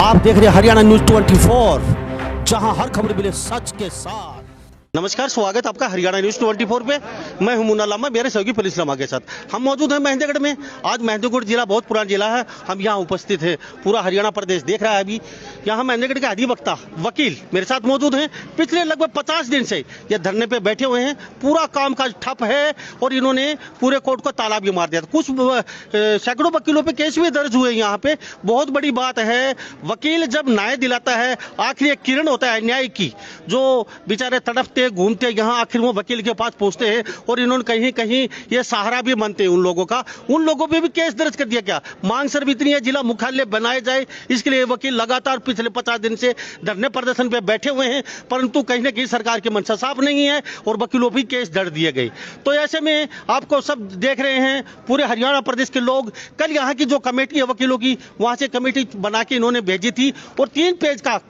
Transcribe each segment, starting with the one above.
आप देख रहे हैं हरियाणा न्यूज 24, जहां हर खबर मिले सच के साथ। नमस्कार, स्वागत आपका हरियाणा न्यूज 24 पे। मैं हूं मुन्ना लामा, मेरे सहयोगी पुलिस लामा के साथ हम मौजूद हैं महेंद्रगढ़ में। आज महेंद्रगढ़ जिला बहुत पुराना जिला है, हम यहां उपस्थित हैं। पूरा हरियाणा प्रदेश देख रहा है। अभी यहां महेंद्रगढ़ के अधिवक्ता वकील मेरे साथ मौजूद हैं। पिछले लगभग 50 दिन से ये धरने पे बैठे हुए हैं। पूरा कामकाज ठप है और इन्होंने पूरे कोर्ट को ताला भी मार दिया। कुछ सैकड़ों वकीलों पे केस भी दर्ज हुए यहाँ पे। बहुत बड़ी बात है, वकील जब न्याय दिलाता है, आखिर एक किरण होता है न्याय की, जो बेचारे तड़पते घूमते यहाँ आखिर वो वकील के पास पहुंचते हैं और इन्होंने कहीं कहीं ये सहारा भी बनते हैं उन लोगों का। उन लोगों पे भी केस दर्ज कर दिया। क्या मांग सिर्फ इतनी है, जिला मुख्यालय बनाया जाए, इसके लिए वकील लगातार पिछले 50 दिन से धरने प्रदर्शन पे बैठे हुए हैं, परंतु कहीं ना कहीं सरकार की मंशा साफ नहीं है और वकीलों पर केस दर्ज दिए गए। तो ऐसे में आपको सब देख रहे हैं, पूरे हरियाणा प्रदेश के लोग, कल यहाँ की जो कमेटी है वकीलों की, वहां से कमेटी बना के इन्होंने भेजी थी और 3 पेज का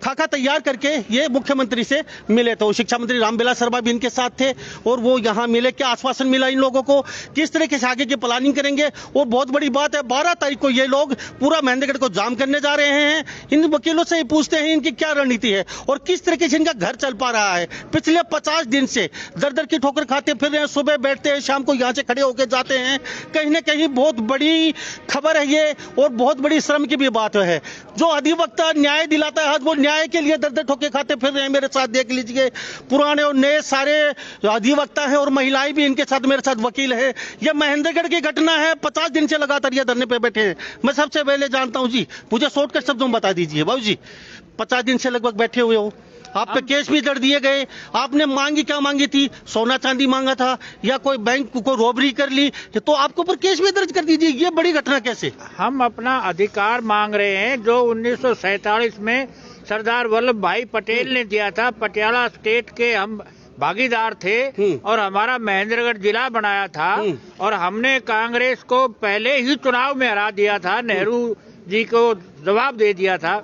खाका तैयार करके ये मुख्यमंत्री से मिले। तो शिक्षा मंत्री रामविलास शर्मा भी इनके साथ थे और वो यहाँ मिले। क्या आश्वासन मिला इन लोगों को, किस तरीके से आगे की प्लानिंग करेंगे। और बहुत बड़ी बात है, 12 तारीख को ये लोग पूरा महेंद्रगढ़ को जाम करने जा रहे हैं। इन वकीलों से ही पूछते हैं इनकी क्या रणनीति है और किस तरीके से इनका घर चल पा रहा है। पिछले 50 दिन से दर दर की ठोकर खाते फिर रहे हैं, सुबह बैठते हैं, शाम को यहाँ से खड़े होकर जाते हैं। कहीं ना कहीं बहुत बड़ी खबर है ये और बहुत बड़ी श्रम की भी बात है। जो अधिवक्ता न्याय दिलाता है, वो न्याय के लिए दर दर ठोके खाते फिर रहे हैं। मेरे साथ देख लीजिए, पुराने और नए सारे अधिवक्ता हैं और महिलाएं भी इनके साथ, मेरे साथ वकील है। यह महेंद्रगढ़ की घटना है, 50 दिन से लगातार ये धरने पे बैठे हैं। मैं सबसे पहले जानता हूं जी, मुझे शॉर्टकट शब्दों में बता दीजिए बाबू जी, 50 दिन से लगभग बैठे हुए हो, आप पे केस भी दर्ज दिए गए। आपने मांगी क्या मांगी थी? सोना चांदी मांगा था या कोई बैंक को रॉबरी कर ली, तो आपके ऊपर केस भी दर्ज कर दीजिए। ये बड़ी घटना कैसे? हम अपना अधिकार मांग रहे हैं जो 1947 में सरदार वल्लभ भाई पटेल ने दिया था। पटियाला स्टेट के हम भागीदार थे और हमारा महेंद्रगढ़ जिला बनाया था और हमने कांग्रेस को पहले ही चुनाव में हरा दिया था, नेहरू जी को जवाब दे दिया था।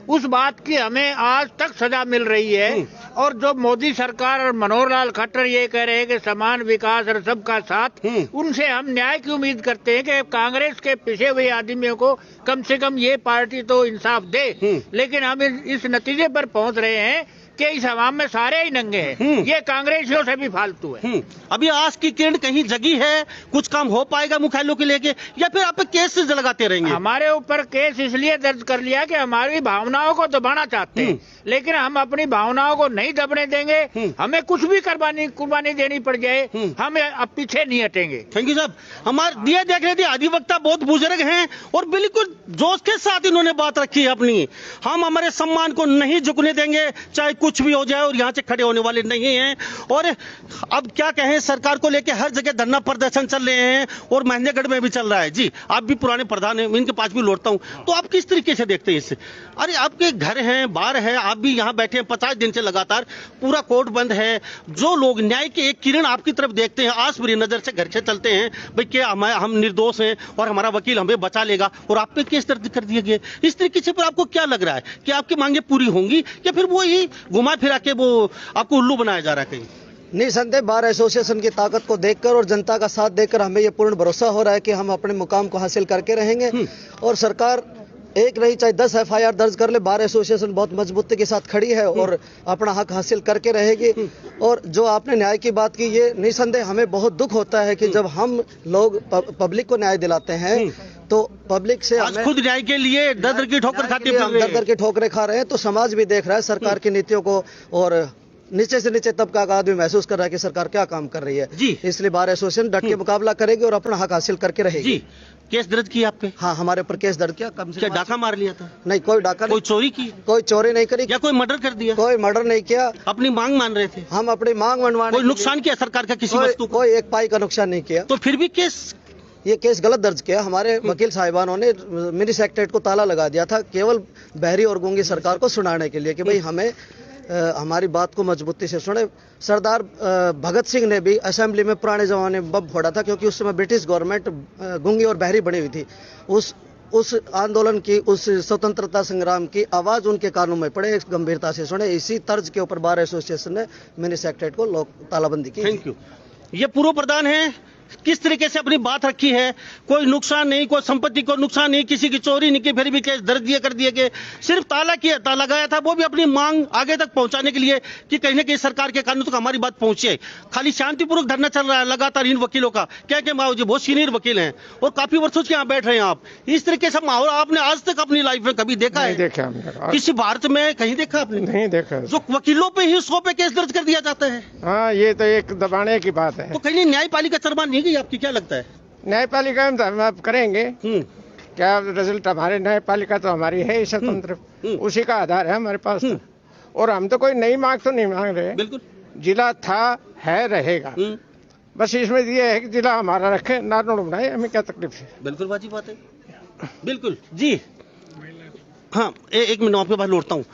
उस बात की हमें आज तक सजा मिल रही है। और जो मोदी सरकार और मनोहर लाल खट्टर ये कह रहे हैं कि समान विकास और सबका साथ, उनसे हम न्याय की उम्मीद करते हैं कि कांग्रेस के पिछे हुए आदमियों को कम से कम ये पार्टी तो इंसाफ दे। लेकिन हम इस नतीजे पर पहुंच रहे हैं कि इस आवाम में सारे ही नंगे हैं। ये कांग्रेसियों से भी फालतू है। अभी आस की किरण कहीं जगी है, कुछ काम हो पाएगा मुख्यालयों के लेके, या फिर आप केस लगाते रहेंगे? हमारे ऊपर केस इसलिए दर्ज कर लिया कि हमारी भावनाओं को दबाना चाहते हैं, लेकिन हम अपनी भावनाओं को नहीं दबने देंगे। हमें कुछ भी कुर्बानी देनी पड़ जाए, हम अब पीछे नहीं हटेंगे। थैंक यू साहब। हमारे दिए देख रहे थे, अधिवक्ता बहुत बुजुर्ग हैं और बिल्कुल जोश के साथ इन्होंने बात रखी है अपनी। हम हमारे सम्मान को नहीं झुकने देंगे, चाहे कुछ भी हो जाए, और यहाँ से खड़े होने वाले नहीं हैं। और अब क्या कहें, सरकार को लेकर हर जगह धरना प्रदर्शन चल रहे हैं और महेंद्रगढ़ में भी चल रहा है। जी, आप भी पुराने प्रधान हैं, इनके पास भी लौटता हूँ, तो आप किस तरीके से देखते हैं इससे? अरे आपके घर हैं, बार है, आप भी यहाँ बैठे हैं 50 दिन से लगातार, पूरा कोर्ट बंद है। जो लोग न्याय की एक किरण आपकी तरफ देखते हैं, आस भरी नजर से घर से चलते हैं, भाई क्या हम निर्दोष हैं और हमारा वकील हमें बचा लेगा, और आप पे केस दर्ज कर दिए गए। इस तरीके से पर आपको क्या लग रहा है कि आपकी मांगे पूरी होंगी या फिर वो ही घुमा फिरा के वो आपको उल्लू बनाया जा रहा है? कहीं निसंदेह बार एसोसिएशन की ताकत को देखकर और जनता का साथ देखकर हमें यह पूर्ण भरोसा हो रहा है कि हम अपने मुकाम को हासिल करके रहेंगे। और सरकार एक नहीं चाहे 10 FIR दर्ज कर ले, बार एसोसिएशन बहुत मजबूती के साथ खड़ी है और अपना हक हासिल करके रहेगी। और जो आपने न्याय की बात की, ये निसंदेह हमें बहुत दुख होता है कि जब हम लोग पब्लिक को न्याय दिलाते हैं तो पब्लिक से आज खुद न्याय के लिए दर दर की ठोकरें खा रहे हैं। तो समाज भी देख रहा है सरकार की नीतियों को और नीचे से नीचे तबका का आदमी महसूस कर रहा है कि सरकार क्या काम कर रही है जी। इसलिए बार एसोसिएशन डट के मुकाबला करेगी और अपना हक हासिल करके रहेगी जी। केस दर्ज किया आप पे? हाँ, हमारे ऊपर केस दर्ज किया। कम से डाका मार लिया था? नहीं, कोई डाका नहीं। कोई चोरी की? कोई चोरी नहीं करी। या कोई मर्डर कर दिया? कोई मर्डर नहीं किया। अपनी मांग मान रहे थे? हम अपनी मांग मनवाने। कोई नुकसान किया सरकार का किसी वस्तु को? कोई एक पाई का नुकसान नहीं किया। तो फिर भी ये केस गलत दर्ज किया। हमारे वकील साहिबानों ने मिनी सेक्रेटरीट को ताला लगा दिया था केवल बहरी और गूंगी सरकार को सुनाने के लिए कि भाई हमें हमारी बात को मजबूती से सुने। सरदार भगत सिंह ने भी असेंबली में पुराने जमाने में बम फोड़ा था, क्योंकि उस समय ब्रिटिश गवर्नमेंट गूंगी और बहरी बनी हुई थी। उस आंदोलन की, उस स्वतंत्रता संग्राम की आवाज उनके कानों में पड़े, गंभीरता से सुने। इसी तर्ज के ऊपर बार एसोसिएशन ने मिनी सेक्रेटरीट को तालाबंदी की। Thank you. ये पूर्व प्रधान है किस तरीके से अपनी बात रखी है, कोई नुकसान नहीं, कोई संपत्ति को नुकसान नहीं, किसी की चोरी नहीं की, फिर भी केस दर्ज कर दिए गए। सिर्फ ताला लगाया था, वो भी अपनी मांग आगे तक पहुंचाने के लिए कि कहीं ना कहीं सरकार के कानून तक हमारी बात पहुंचे। खाली शांतिपूर्वक धरना चल रहा है लगातार इन वकीलों का, क्या क्या माओ जी बहुत सीनियर वकील हैं और काफी वर्षों से यहाँ बैठ रहे हैं आप। इस तरीके से माहौल आपने आज तक अपनी लाइफ में कभी देखा है? देखा हमने, किसी भारत में कहीं देखा आपने? नहीं देखा। जो वकीलों पे ही 100 पे केस दर्ज कर दिया जाता है। हाँ, ये तो एक दबाने की बात है। तो कहीं न्यायपालिका शर्मा नहीं गई आपकी, क्या लगता है? न्यायपालिका में हम अब करेंगे क्या रिजल्ट, हमारे न्यायपालिका तो हमारी है स्वतंत्र, उसी का आधार है हमारे पास तो। और हम तो कोई नई मांग तो नहीं मांग रहे। बिल्कुल, जिला था, है, रहेगा। बस इसमें ये है कि जिला हमारा रखे, नारनौल बनाए, हमें क्या तकलीफ है। बिल्कुल बाजी बात है, बिल्कुल जी। हाँ, एक मिनट आपके पास लौटता हूँ।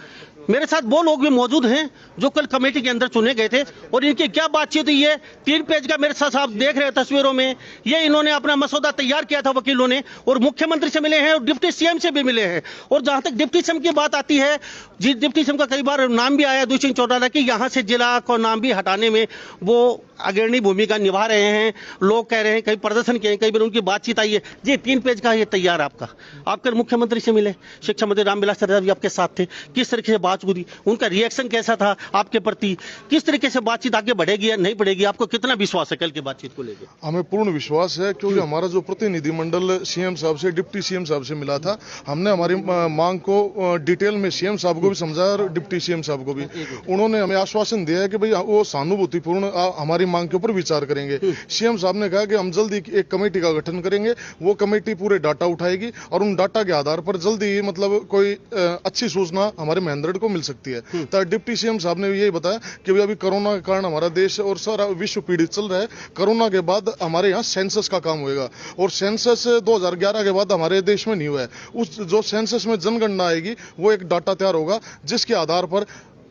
मेरे साथ वो लोग भी मौजूद हैं जो कल कमेटी के अंदर चुने गए थे और इनकी क्या बातचीत हुई है। 3 पेज का मेरे साथ आप देख रहे हैं तस्वीरों में, ये इन्होंने अपना मसौदा तैयार किया था वकीलों ने, और मुख्यमंत्री से मिले हैं और डिप्टी सीएम से भी मिले हैं। और जहां तक डिप्टी सीएम की बात आती है, जी डिप्टी सीएम का कई बार नाम भी आया दुष्यंत चौटाला की, यहाँ से जिला को नाम भी हटाने में वो अग्रणी भूमिका निभा रहे हैं। लोग कह रहे हैं, कई प्रदर्शन किए, कई बार उनकी बातचीत आई है। जी 3 पेज का ये तैयार आपका, आप कल मुख्यमंत्री से मिले, शिक्षा मंत्री रामविलास चौधरी भी आपके साथ थे, किस तरीके से बात हुई, उनका रिएक्शन कैसा था आपके प्रति, किस तरीके से बातचीत आगे बढ़ेगी या नहीं बढ़ेगी, आपको कितना विश्वास है कल की बातचीत को लेकर? हमें पूर्ण विश्वास है, क्योंकि हमारा जो प्रतिनिधिमंडल सीएम साहब से, डिप्टी सीएम साहब से मिला था, हमने हमारी मांग को डिटेल में सीएम साहब को भी समझाया और डिप्टी सीएम साहब को भी। उन्होंने हमें आश्वासन दिया है कि भाई वो सहानुभूतिपूर्ण हमारी मांग के ऊपर विचार करेंगे। सीएम साहब ने कहा कि हम जल्दी एक कमेटी का गठन करेंगे, वो कमेटी पूरे डाटा उठाएगी और उन डाटा के आधार पर जल्दी ही मतलब कोई अच्छी सूचना हमारे महेंद्रगढ़ को मिल सकती है। तो डिप्टी सीएम साहब ने यही बताया कि भाई अभी कोरोना के कारण हमारा देश और सारा विश्व पीड़ित चल रहा है। कोरोना के बाद हमारे यहाँ सेंसस का काम होएगा और सेंसस 2011 के बाद हमारे देश में नहीं हुआ है। उस जो सेंसस में जनगणना आएगी वो एक डाटा तैयार होगा, जिसके आधार पर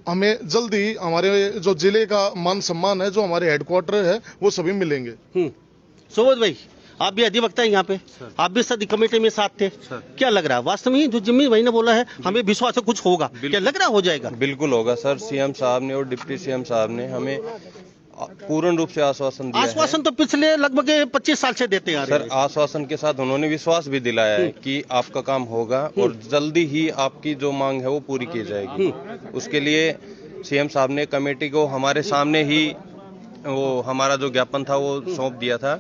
हमें जल्दी हमारे जो जिले का मान सम्मान है, जो हमारे हेडक्वार्टर है, वो सभी मिलेंगे। सोबत भाई, आप भी अधिवक्ता हैं यहाँ पे, आप भी सदी कमेटी में साथ थे, क्या लग रहा है वास्तव में जो जिम्मी भाई ने बोला है, हमें विश्वास है कुछ होगा, क्या लग रहा हो जाएगा? बिल्कुल होगा सर। सीएम साहब ने और डिप्टी सीएम साहब ने हमें पूर्ण रूप से आश्वासन दिया। आश्वासन तो पिछले लगभग 25 साल से देते आ रहे हैं सर। आश्वासन के साथ उन्होंने विश्वास भी दिलाया है कि आपका काम होगा और जल्दी ही आपकी जो मांग है वो पूरी की जाएगी। उसके लिए सीएम साहब ने कमेटी को हमारे सामने ही वो हमारा जो ज्ञापन था वो सौंप दिया था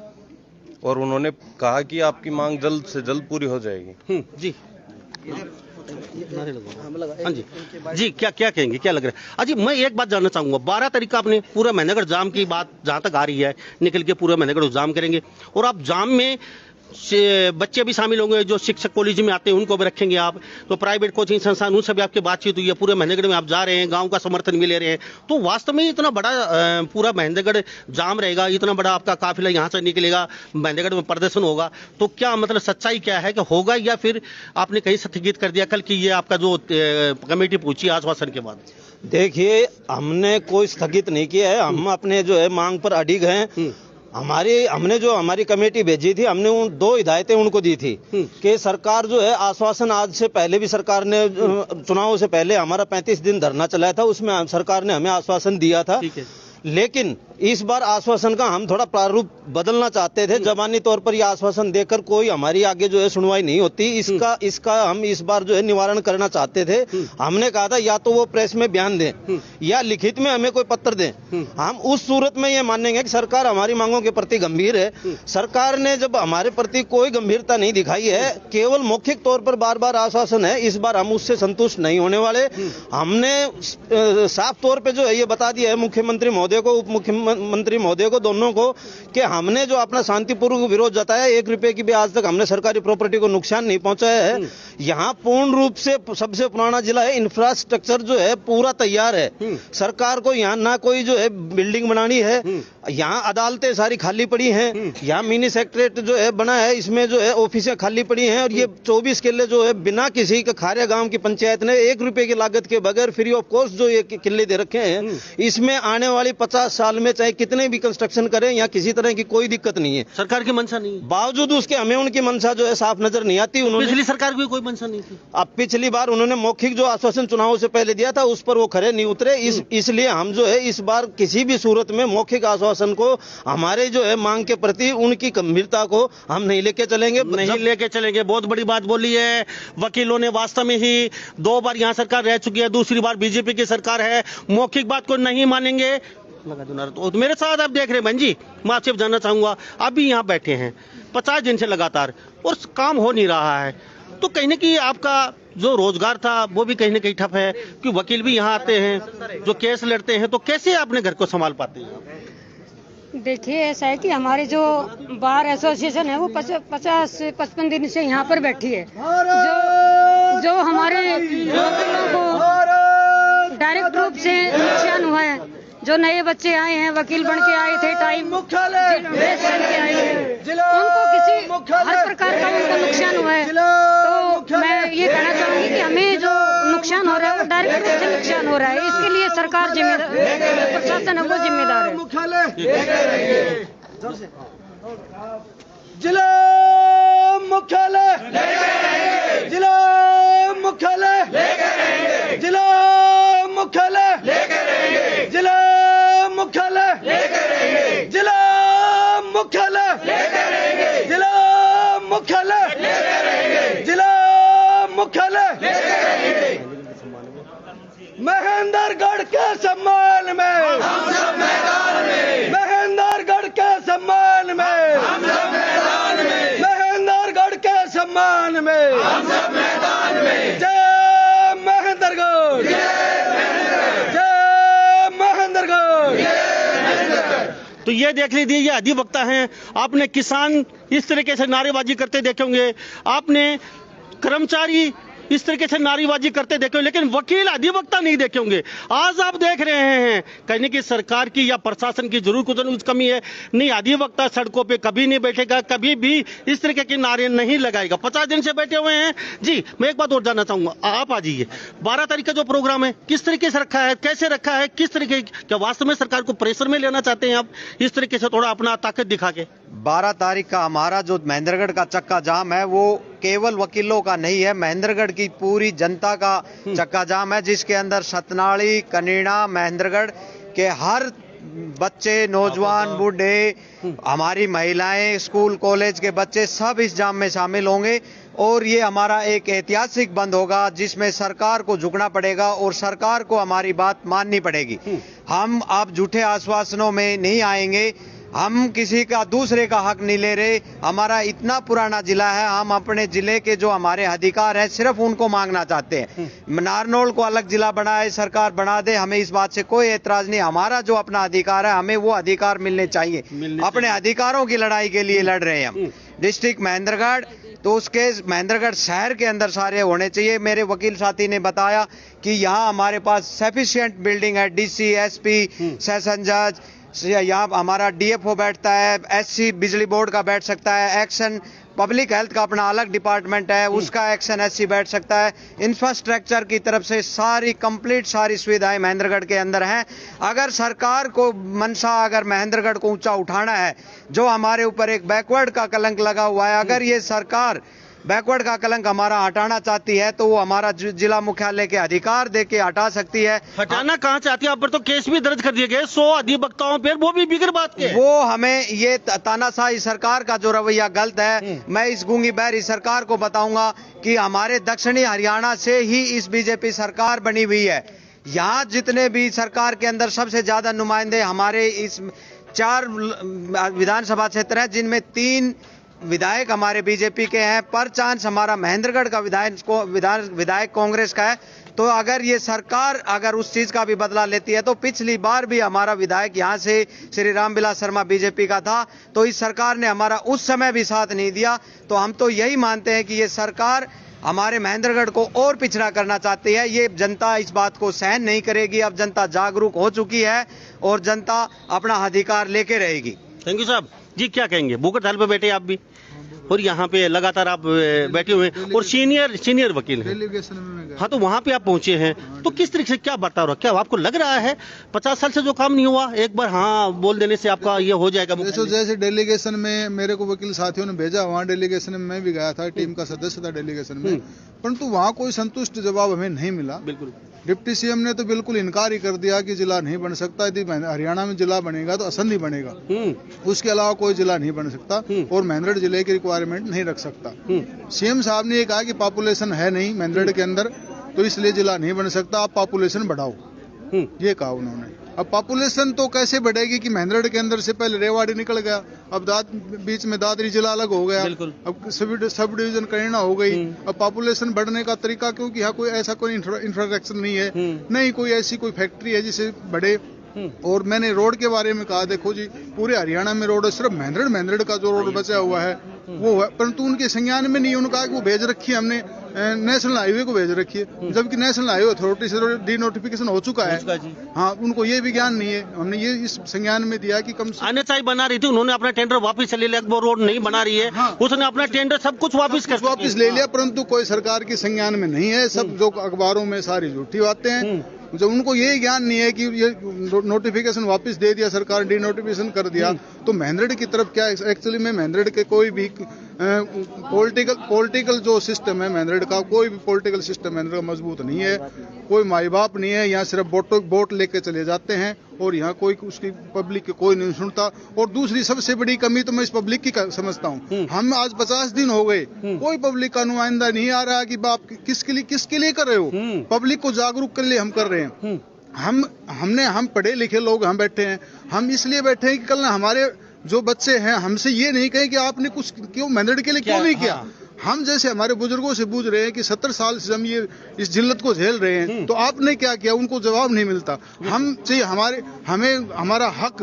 और उन्होंने कहा कि आपकी मांग जल्द से जल्द पूरी हो जाएगी। जी हाँ जी जी, क्या क्या कहेंगे, क्या लग रहा है? अजी मैं एक बात जानना चाहूंगा, 12 तारीख का आपने पूरा महेंद्रगढ़ जाम की बात जहां तक आ रही है, निकल के पूरा महेंद्रगढ़ जाम करेंगे और आप जाम में बच्चे भी शामिल होंगे, जो शिक्षक कॉलेज में आते हैं उनको भी रखेंगे आप, तो प्राइवेट कोचिंग संस्थान उनसे भी आपकी बातचीत हुई है, पूरे महेंद्रगढ़ में आप जा रहे हैं, गांव का समर्थन भी ले रहे हैं, तो वास्तव में इतना बड़ा पूरा महेंद्रगढ़ जाम रहेगा, इतना बड़ा आपका काफिला यहाँ से निकलेगा, महेंद्रगढ़ में प्रदर्शन होगा, तो क्या मतलब सच्चाई क्या है कि होगा या फिर आपने कहीं स्थगित कर दिया कल की ये आपका जो कमेटी पूछी आश्वासन के बाद? देखिए, हमने कोई स्थगित नहीं किया है, हम अपने जो है मांग पर अडिग हैं। हमने जो हमारी कमेटी भेजी थी, हमने उन 2 हिदायतें उनको दी थी कि सरकार जो है आश्वासन, आज से पहले भी सरकार ने चुनाव से पहले हमारा 35 दिन धरना चलाया था, उसमें सरकार ने हमें आश्वासन दिया था, लेकिन इस बार आश्वासन का हम थोड़ा प्रारूप बदलना चाहते थे। जबानी तौर पर यह आश्वासन देकर कोई हमारी आगे जो है सुनवाई नहीं होती, इसका हम इस बार जो है निवारण करना चाहते थे। हमने कहा था या तो वो प्रेस में बयान दें या लिखित में हमें कोई पत्र दें, हम उस सूरत में ये मानेंगे कि सरकार हमारी मांगों के प्रति गंभीर है। सरकार ने जब हमारे प्रति कोई गंभीरता नहीं दिखाई है, केवल मौखिक तौर पर बार बार आश्वासन है, इस बार हम उससे संतुष्ट नहीं होने वाले। हमने साफ तौर पर जो है ये बता दिया है मुख्यमंत्री महोदय को, उप मुख्यमंत्री महोदय को, दोनों को, कि हमने जो अपना शांतिपूर्वक विरोध जताया, 1 रुपए की भी आज तक हमने सरकारी प्रॉपर्टी को नुकसान नहीं पहुंचाया है। यहाँ पूर्ण रूप से सबसे पुराना जिला है, इंफ्रास्ट्रक्चर जो है पूरा तैयार है। सरकार को यहाँ ना कोई जो है बिल्डिंग बनानी है, यहाँ अदालतें सारी खाली पड़ी हैं, यहाँ मिनी सेक्रेटरीट जो है बना है, इसमें जो है ऑफिसें खाली पड़ी हैं, और ये 24 किले जो है बिना किसी के खारिया गांव की पंचायत ने 1 रुपए की लागत के बगैर फ्री ऑफ कॉस्ट जो ये किले दे रखे हैं, इसमें आने वाली 50 साल में चाहे कितने भी कंस्ट्रक्शन करें, यहाँ किसी तरह की कोई दिक्कत नहीं है। सरकार की मंशा नहीं है, बावजूद उसके हमें उनकी मंशा जो है साफ नजर नहीं आती। उन्होंने पिछली सरकार की कोई मंशा नहीं थी। अब पिछली बार उन्होंने मौखिक जो आश्वासन चुनाव से पहले दिया था उस पर वो खरे नहीं उतरे। इसलिए हम जो है इस बार किसी भी सूरत में मौखिक आश्वासन को, हमारे जो है मांग के प्रति उनकी गंभीरता को हम नहीं लेके चलेंगे, नहीं लेके चलेंगे। बहुत बड़ी बात बोली है वकीलों ने। वास्तव में ही 2 बार यहाँ सरकार रह चुकी है, दूसरी बार बीजेपी की सरकार है, मौखिक बात को नहीं मानेंगे। लगा दो नारा। तो मेरे साथ आप देख रहे हैं बहन जी, मैं आपसे जानना चाहूंगा, आप भी यहाँ बैठे हैं 50 दिन से लगातार और काम हो नहीं रहा है, तो कहीं ना कहीं आपका जो रोजगार था वो भी कहीं ना कहीं ठप है, कि वकील भी यहाँ आते हैं जो केस लड़ते हैं, तो कैसे अपने घर को संभाल पाते हैं? देखिए, ऐसा है कि हमारे जो बार एसोसिएशन है वो 50 से 55 दिन से यहाँ पर बैठी है। जो हमारे वकीलों को डायरेक्ट रूप से नुकसान हुआ है, जो नए बच्चे आए हैं, वकील बन के आए थे, टाइम बन के आए थे, उनको किसी हर प्रकार का उनको नुकसान हुआ है। तो मैं ये कहना चाहूंगी कि हमें जो नुकसान हो रहा है वो डायरेक्ट रूप से नुकसान हो रहा है, इसके लिए सरकार जिम्मेदार, प्रशासन है वो जिम्मेदार है। जिला मुख्यालय, जिला मुख्यालय, जिला मुख्यालय, जिला मुख्यालय, जिला मुख्यालय, जिला मुख्यालय, जिला मुख्यालय, महेंद्रगढ़ के सम्मान में, महेंद्रगढ़ के सम्मान में, महेंद्रगढ़ के सम्मान में, जय महेंद्रगढ़, जय महेंद्रगढ़। तो ये देख लीजिए, ये अधिवक्ता हैं। आपने किसान इस तरीके से नारेबाजी करते देखे होंगे, आपने कर्मचारी इस तरीके से नारेबाजी करते देखे, लेकिन वकील अधिवक्ता नहीं देखे होंगे। आज आप देख रहे हैं कहीं कि सरकार की या प्रशासन की जरूर कुछ कमी है। नहीं, अधिवक्ता सड़कों पे कभी नहीं बैठेगा, कभी भी इस तरीके के नारे नहीं लगाएगा। 50 दिन से बैठे हुए हैं जी। मैं एक बात और जानना चाहूंगा, आप आ जाइए, 12 तारीख का जो प्रोग्राम है किस तरीके से रखा है, कैसे रखा है, किस तरीके, क्या वास्तव में सरकार को प्रेशर में लेना चाहते हैं आप इस तरीके से थोड़ा अपना ताकत दिखा के? 12 तारीख का हमारा जो महेंद्रगढ़ का चक्का जाम है वो केवल वकीलों का नहीं है, महेंद्रगढ़ की पूरी जनता का चक्का जाम है, जिसके अंदर सतनाड़ी, कनीड़ा, महेंद्रगढ़ के हर बच्चे, नौजवान, बूढ़े, हमारी महिलाएं, स्कूल कॉलेज के बच्चे सब इस जाम में शामिल होंगे। और ये हमारा एक ऐतिहासिक बंद होगा जिसमें सरकार को झुकना पड़ेगा और सरकार को हमारी बात माननी पड़ेगी। हम अब झूठे आश्वासनों में नहीं आएंगे, हम किसी का दूसरे का हक नहीं ले रहे। हमारा इतना पुराना जिला है, हम अपने जिले के जो हमारे अधिकार हैं सिर्फ उनको मांगना चाहते हैं। नारनौल को अलग जिला बनाए, सरकार बना दे, हमें इस बात से कोई एतराज नहीं। हमारा जो अपना अधिकार है हमें वो अधिकार मिलने चाहिए। अपने अधिकारों की लड़ाई के लिए लड़ रहे हैं हम। डिस्ट्रिक्ट महेंद्रगढ़, तो उसके महेंद्रगढ़ शहर के अंदर सारे होने चाहिए। मेरे वकील साथी ने बताया कि यहाँ हमारे पास सफिशिएंट बिल्डिंग है, डीसी, एसपी, सेशन जज, यहाँ हमारा डीएफओ बैठता है, एससी बिजली बोर्ड का बैठ सकता है, एक्शन पब्लिक हेल्थ का अपना अलग डिपार्टमेंट है, उसका एक्शन एससी बैठ सकता है। इंफ्रास्ट्रक्चर की तरफ से सारी कंप्लीट सारी सुविधाएं महेंद्रगढ़ के अंदर हैं। अगर सरकार को मनसा, अगर महेंद्रगढ़ को ऊंचा उठाना है, जो हमारे ऊपर एक बैकवर्ड का कलंक लगा हुआ है, अगर ये सरकार बैकवर्ड का कलंक हमारा हटाना चाहती है तो वो हमारा जिला मुख्यालय के अधिकार दे के हटा सकती है। हटाना कहाँ चाहती है? आप पर तो केस भी दर्ज कर दिए गए 100 अधिवक्ताओं पर, वो भी बिगर बात के। वो हमें ये तानाशाही सरकार का जो रवैया गलत है, मैं इस गूंगी बहरी सरकार को बताऊंगा कि हमारे दक्षिणी हरियाणा से ही इस बीजेपी सरकार बनी हुई है। यहाँ जितने भी सरकार के अंदर सबसे ज्यादा नुमाइंदे हमारे इस 4 विधानसभा क्षेत्र हैं, जिनमें 3 विधायक हमारे बीजेपी के हैं, पर चांस हमारा महेंद्रगढ़ का विधायक कांग्रेस का है। तो अगर ये सरकार अगर उस चीज का भी बदला लेती है, तो पिछली बार भी हमारा विधायक यहाँ से श्री रामविलास शर्मा बीजेपी का था, तो इस सरकार ने हमारा उस समय भी साथ नहीं दिया। तो हम तो यही मानते हैं कि ये सरकार हमारे महेंद्रगढ़ को और पिछड़ा करना चाहती है। ये जनता इस बात को सहन नहीं करेगी। अब जनता जागरूक हो चुकी है और जनता अपना अधिकार लेके रहेगी। थैंक यू साहब जी। क्या कहेंगे, भूखट हाल पे बैठे आप भी और यहाँ पे लगातार आप बैठे हुए हैं और सीनियर वकील हैं। हाँ, तो वहाँ पे आप पहुंचे हैं, तो किस तरीके से क्या बर्ताव रहा, क्या आपको लग रहा है 50 साल से जो काम नहीं हुआ एक बार हाँ बोल देने से आपका ये हो जाएगा? जैसे डेलीगेशन में मेरे को वकील साथियों ने भेजा, वहाँ डेलीगेशन में मैं भी गया था, टीम का सदस्य था डेलीगेशन में, परंतु वहाँ कोई संतुष्ट जवाब हमें नहीं मिला। बिल्कुल, डिप्टी सीएम ने तो बिल्कुल इनकार ही कर दिया कि जिला नहीं बन सकता, यदि हरियाणा में जिला बनेगा तो असंध ही बनेगा, उसके अलावा कोई जिला नहीं बन सकता और महेंद्रगढ़ जिले की रिक्वायरमेंट नहीं रख सकता। सीएम साहब ने ये कहा कि पॉपुलेशन है नहीं महेंद्रगढ़ के अंदर, तो इसलिए जिला नहीं बन सकता, आप पॉपुलेशन बढ़ाओ, ये कहा उन्होंने। अब पॉपुलेशन तो कैसे बढ़ेगी कि महेंद्रगढ़ के अंदर से पहले रेवाड़ी निकल गया, अब बीच में दादरी जिला अलग हो गया, अब सब डिवीजन करीना हो गई। अब पॉपुलेशन बढ़ने का तरीका, क्योंकि यहाँ कोई ऐसा कोई इंफ्रास्ट्रक्चर नहीं है, नहीं कोई ऐसी कोई फैक्ट्री है जिसे बढ़े। और मैंने रोड के बारे में कहा, देखो जी पूरे हरियाणा में रोड है, सिर्फ महेंद्रगढ़ का जो रोड बचा हुआ है वो है, परंतु उनके संज्ञान में नहीं। उन्होंने कहा कि वो भेज रखी है हमने, नेशनल हाईवे को भेज रखी है, जबकि नेशनल हाईवे अथॉरिटी से डी नोटिफिकेशन हो चुका है। हाँ, उनको ये भी ज्ञान नहीं है। हमने ये इस संज्ञान में दिया कि कम से NHAI बना रही थी, उन्होंने अपना टेंडर वापस ले लिया, वो रोड नहीं बना रही है। हाँ, उसने अपना टेंडर सब कुछ वापस ले लिया, परंतु कोई सरकार की संज्ञान में नहीं है। सब जो अखबारों में सारी झूठी बातें हैं, जब उनको ये ज्ञान नहीं है कि ये नोटिफिकेशन वापस दे दिया सरकार, डी नोटिफिकेशन कर दिया, तो महेंद्रगढ़ की तरफ क्या एक्चुअली में महेंद्रगढ़ के कोई भी पॉलिटिकल जो सिस्टम है महेंद्रगढ़ का, कोई भी पॉलिटिकल सिस्टम महेंद्रगढ़ का मजबूत नहीं है, कोई माई बाप नहीं है। यहाँ सिर्फ वोट लेके चले जाते हैं और यहाँ कोई उसकी पब्लिक की कोई नहीं सुनता। और दूसरी सबसे बड़ी कमी तो मैं इस पब्लिक की समझता हूँ, हम आज 50 दिन हो गए, कोई पब्लिक का नुमाइंदा नहीं आ रहा कि बाप किसके लिए कर रहे हो, पब्लिक को जागरूक कर लिए हम कर रहे हैं। हम पढ़े लिखे लोग हम बैठे हैं, हम इसलिए बैठे हैं कि कल हमारे जो बच्चे हैं हमसे ये नहीं कहें कि आपने कुछ क्यों महेंद्रगढ़ के लिए क्यों नहीं किया। हम जैसे हमारे बुजुर्गों से पूछ रहे हैं कि 70 साल से हम ये इस जिल्लत को झेल रहे हैं, तो आपने क्या किया, उनको जवाब नहीं मिलता। हम चाहिए हमें हमारा हक,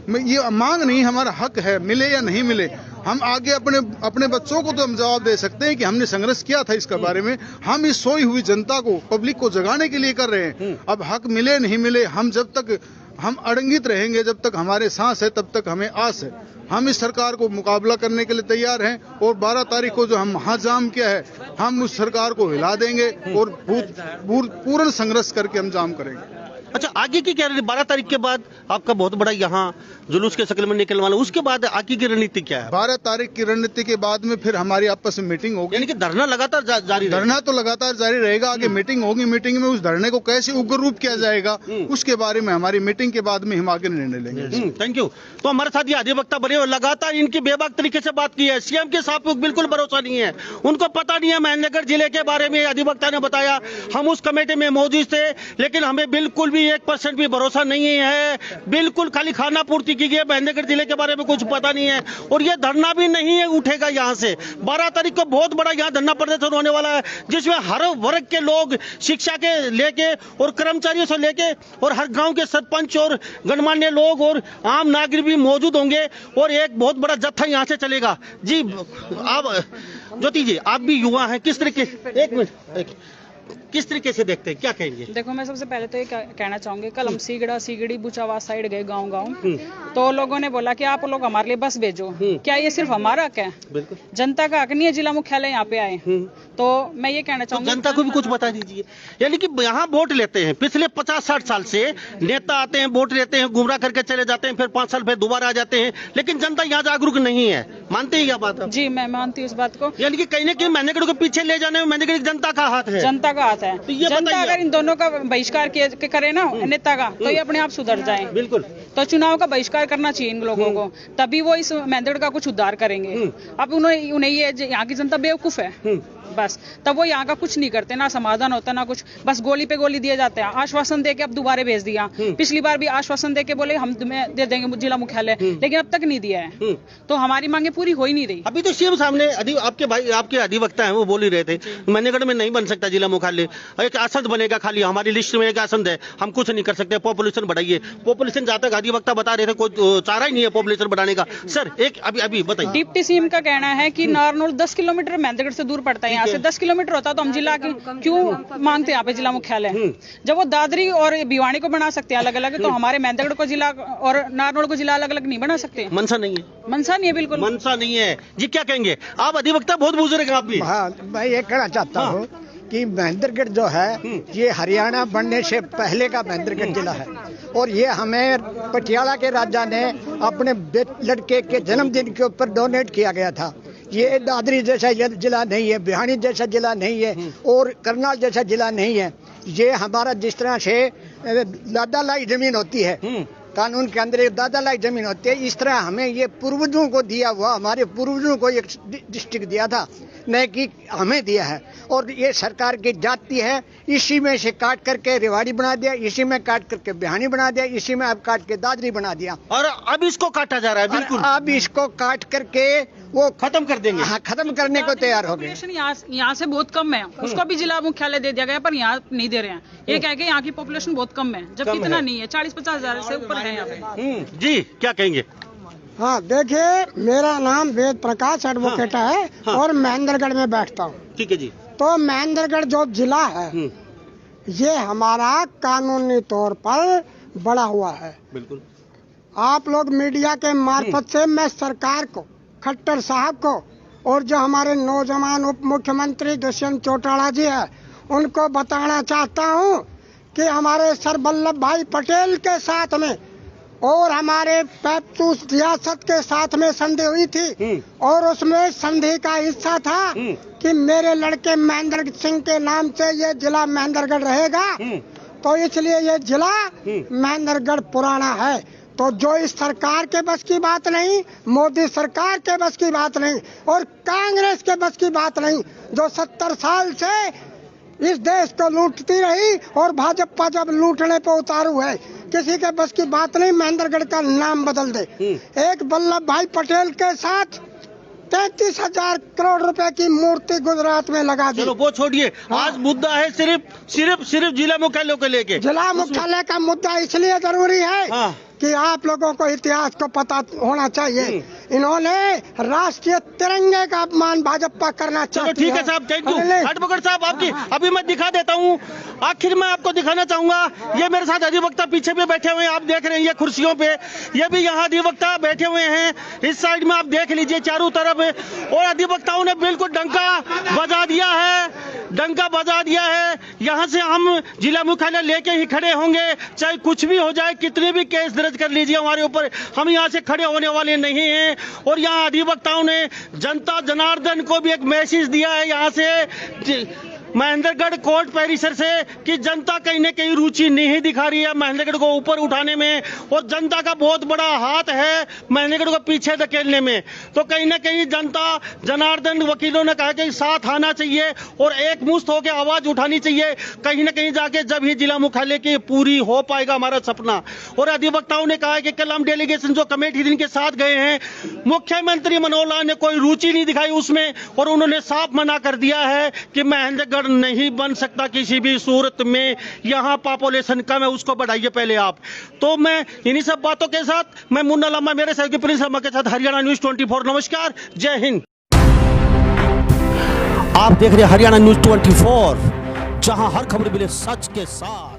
ये मांग नहीं, हमारा हक है, मिले या नहीं मिले। हम आगे अपने बच्चों को तो हम जवाब दे सकते हैं कि हमने संघर्ष किया था इसका बारे में। हम इस सोई हुई जनता को, पब्लिक को जगाने के लिए कर रहे हैं। अब हक मिले नहीं मिले, हम जब तक हम अड़ंगित रहेंगे, जब तक हमारे सांस है तब तक हमें आस है। हम इस सरकार को मुकाबला करने के लिए तैयार हैं और 12 तारीख को जो हम महाजाम किया है, हम उस सरकार को हिला देंगे और पूर्ण संघर्ष करके हम जाम करेंगे। अच्छा, आगे की क्या रणनीति? 12 तारीख के बाद आपका बहुत बड़ा यहाँ जुलूस के शक्ल में निकलवाना, उसके बाद आगे की रणनीति क्या है? 12 तारीख की रणनीति के बाद में फिर हमारी आपस में मीटिंग होगी, यानी कि धरना लगातार जारी, धरना तो लगातार जारी रहेगा। आगे मीटिंग होगी, मीटिंग में उस धरने को कैसे उग्र रूप किया जाएगा उसके बारे में हमारी मीटिंग के बाद में हम आगे निर्णय लेंगे। Thank you. तो हमारे साथ ये अधिवक्ता बने और लगातार इनकी बेबाक तरीके से बात की है। सीएम के साथ बिल्कुल भरोसा नहीं है, उनको पता नहीं है महेंद्रगढ़ जिले के बारे में। अधिवक्ता ने बताया हम उस कमेटी में मौजूद थे, लेकिन हमें बिल्कुल भी 1% भी भरोसा नहीं है, बिल्कुल खाली खाना पूर्ति की गई, महेंद्रगढ़ जिले के बारे में कुछ पता नहीं है। और ये धरना भी नहीं है उठेगा यहाँ से। 12 तारीख को बहुत बड़ा यहाँ धरना प्रदर्शन होने वाला है, जिसमें हर वर्ग के लोग, शिक्षा के लेके और कर्मचारियों से लेके और हर गांव के सरपंच और गणमान्य लोग और आम नागरिक भी मौजूद होंगे और एक बहुत बड़ा जत्था यहाँ से चलेगा। जी आप ज्योति जी, आप भी युवा हैं, किस तरीके, एक मिनट, किस तरीके से देखते हैं, क्या कहेंगे? देखो, मैं सबसे पहले तो ये कहना चाहूंगी, कल हम सीगड़ी बुचावा साइड गए गांव तो लोगों ने बोला कि आप लोग हमारे लिए बस भेजो। क्या ये सिर्फ हमारा हक है? बिल्कुल जनता का हक नहीं है। जिला मुख्यालय यहाँ पे आए तो मैं ये कहना चाहूंगी, तो जनता को भी कुछ बता दीजिए। यानी कि यहाँ वोट लेते हैं, पिछले 50-60 साल से नेता आते हैं, वोट लेते हैं, गुमराह करके चले जाते हैं, फिर 5 साल फिर दोबारा आ जाते हैं, लेकिन जनता यहाँ जागरूक नहीं है। मानते हैं यह बात? जी मैं मानती हूँ इस बात को। यानी कि कहीं ना कहीं महेंद्रगढ़ को पीछे ले जाने में महेंद्रगढ़ जनता का हाथ है, जनता का हाथ है। तो ये जनता अगर इन दोनों का बहिष्कार करे ना नेता का, तो ये अपने आप सुधर जाए। बिल्कुल, तो चुनाव का बहिष्कार करना चाहिए इन लोगों को, तभी वो इस महेंद्रगढ़ का कुछ उद्धार करेंगे। अब उन्हें ये यहाँ की जनता बेवकूफ है बस, तब वो यहाँ का कुछ नहीं करते, ना समाधान होता ना कुछ, बस गोली पे गोली दिए जाते हैं। आश्वासन देके अब दोबारा भेज दिया, पिछली बार भी आश्वासन देके बोले हम तुम्हें दे देंगे जिला मुख्यालय, लेकिन अब तक नहीं दिया है। तो हमारी मांगे पूरी हो ही नहीं रही। अभी तो सीएम सामने आपके भाई, आपके अधिवक्ता हैं, वो बोल ही रहे थे महेंद्रगढ़ में नहीं बन सकता जिला मुख्यालय, एक आसंद बनेगा, खाली हमारी लिस्ट में एक आसंद है, हम कुछ नहीं कर सकते, पॉपुलेशन बढ़ाइए। पॉपुलेशन जहाँ तक अधिवक्ता बता रहे थे कोई चारा ही नहीं है पॉपुलेशन बढ़ाने का। सर एक अभी बताइए। डिप्टी सीएम का कहना है कि नारनौल 10 किलोमीटर महेंद्रगढ़ से दूर पड़ता है, यहाँ से 10 किलोमीटर होता तो हम जिला क्यों मांगते यहाँ पे जिला मुख्यालय? जब वो दादरी और भिवानी को बना सकते हैं अलग अलग, तो हमारे महेंद्रगढ़ को जिला और नारनौल को जिला अलग अलग नहीं बना सकते? मनसा नहीं है, मनसा नहीं है, बिल्कुल मनसा नहीं है। जी क्या कहेंगे आप? अधिवक्ता बहुत बुजुर्ग हैं आप भी। हाँ, मैं ये कहना चाहता हूँ कि महेंद्रगढ़ जो है ये हरियाणा बनने से पहले का महेंद्रगढ़ जिला है और ये हमें पटियाला के राजा ने अपने लड़के के जन्मदिन के ऊपर डोनेट किया गया था। ये दादरी जैसा जिला नहीं है, बिहानी जैसा जिला नहीं है और करनाल जैसा जिला नहीं है। ये हमारा जिस तरह से दादा लाई जमीन होती है, कानून के अंदर एक दादा लाई जमीन होती है, इस तरह हमें ये पूर्वजों को दिया हुआ, हमारे पूर्वजों को एक डिस्ट्रिक्ट दिया था, न कि हमें दिया है। और ये सरकार की जाति है, इसी में से काट करके रेवाड़ी बना दिया, इसी में काट करके बिहानी बना दिया, इसी में अब काट के दादरी बना दिया और अब इसको काटा जा रहा है। बिल्कुल अब इसको काट करके वो खत्म कर देंगे। हाँ, खत्म करने को तैयार हो गए। यहाँ से बहुत कम है, उसको भी जिला मुख्यालय दे दिया गया, पर यहाँ नहीं दे रहे हैं। ये कह के यहाँ की पॉपुलेशन बहुत कम है, जबकि इतना नहीं है, 40-50 हजार से ऊपर है यहाँ पे। जी क्या कहेंगे? हाँ देखिए, मेरा नाम वेद प्रकाश एडवोकेट है और महेंद्रगढ़ में बैठता हूँ। ठीक है जी। तो महेंद्रगढ़ जो जिला है ये हमारा कानूनी तौर पर बड़ा हुआ है। बिल्कुल। आप लोग मीडिया के मार्फत से मैं सरकार को, खट्टर साहब को और जो हमारे नौजवान उप मुख्यमंत्री दुष्यंत चौटाला जी है उनको बताना चाहता हूँ कि हमारे सर वल्लभ भाई पटेल के साथ में और हमारे पैपतूस रियासत के साथ में संधि हुई थी और उसमें संधि का हिस्सा था कि मेरे लड़के महेंद्र सिंह के नाम से ये जिला महेंद्रगढ़ रहेगा। तो इसलिए ये जिला महेंद्रगढ़ पुराना है। तो जो इस सरकार के बस की बात नहीं, मोदी सरकार के बस की बात नहीं और कांग्रेस के बस की बात नहीं, जो 70 साल से इस देश को लूटती रही और भाजपा जब लूटने पे उतारू है, किसी के बस की बात नहीं महेंद्रगढ़ का नाम बदल दे। एक वल्लभ भाई पटेल के साथ 33,000 करोड़ रुपए की मूर्ति गुजरात में लगा दी। चलो वो छोड़िए, आज मुद्दा है सिर्फ जिला मुख्यालय को लेके। जिला मुख्यालय का मुद्दा इसलिए जरूरी है कि आप लोगों को इतिहास को पता होना चाहिए। इन्होंने राष्ट्रीय तिरंगे का अपमान भाजपा करना चाहती है। ठीक है साहब, थैंक यू। एडवोकेट साहब आपकी अभी मैं दिखा देता हूँ। आखिर में आपको दिखाना चाहूंगा, ये मेरे साथ अधिवक्ता पीछे भी बैठे हुए हैं, आप देख रहे हैं ये कुर्सियों पे, ये भी यहाँ अधिवक्ता बैठे हुए हैं। इस साइड में आप देख लीजिए चारों तरफ, और अधिवक्ताओं ने बिल्कुल डंका बजा दिया है। यहाँ से हम जिला मुख्यालय लेके ही खड़े होंगे, चाहे कुछ भी हो जाए, कितने भी केस दर्ज कर लीजिए हमारे ऊपर, हम यहाँ से खड़े होने वाले नहीं हैं। और यहाँ अधिवक्ताओं ने जनता जनार्दन को भी एक मैसेज दिया है यहाँ से महेंद्रगढ़ कोर्ट परिसर से कि जनता कहीं न कहीं रुचि नहीं दिखा रही है महेंद्रगढ़ को ऊपर उठाने में, और जनता का बहुत बड़ा हाथ है महेंद्रगढ़ को पीछे धकेलने में। तो कहीं न कहीं जनता जनार्दन वकीलों ने कहा कि साथ आना चाहिए और एक मुश्त होकर आवाज उठानी चाहिए, कहीं न कहीं जाके जब ही जिला मुख्यालय की पूरी हो पाएगा हमारा सपना। और अधिवक्ताओं ने कहा कि कल हम डेलीगेशन जो कमेटी दिन के साथ गए हैं, मुख्यमंत्री मनोहर लाल ने कोई रुचि नहीं दिखाई उसमें, और उन्होंने साफ मना कर दिया है कि महेंद्रगढ़ नहीं बन सकता किसी भी सूरत में। यहां पॉपुलेशन कम है, उसको बढ़ाइए पहले आप। तो मैं इन्हीं सब बातों के साथ मैं मुन्ना लामा, मेरे सहयोगी प्रिंस लामा के साथ हरियाणा न्यूज 24। नमस्कार, जय हिंद। आप देख रहे हैं हरियाणा न्यूज 24, जहां हर खबर मिले सच के साथ।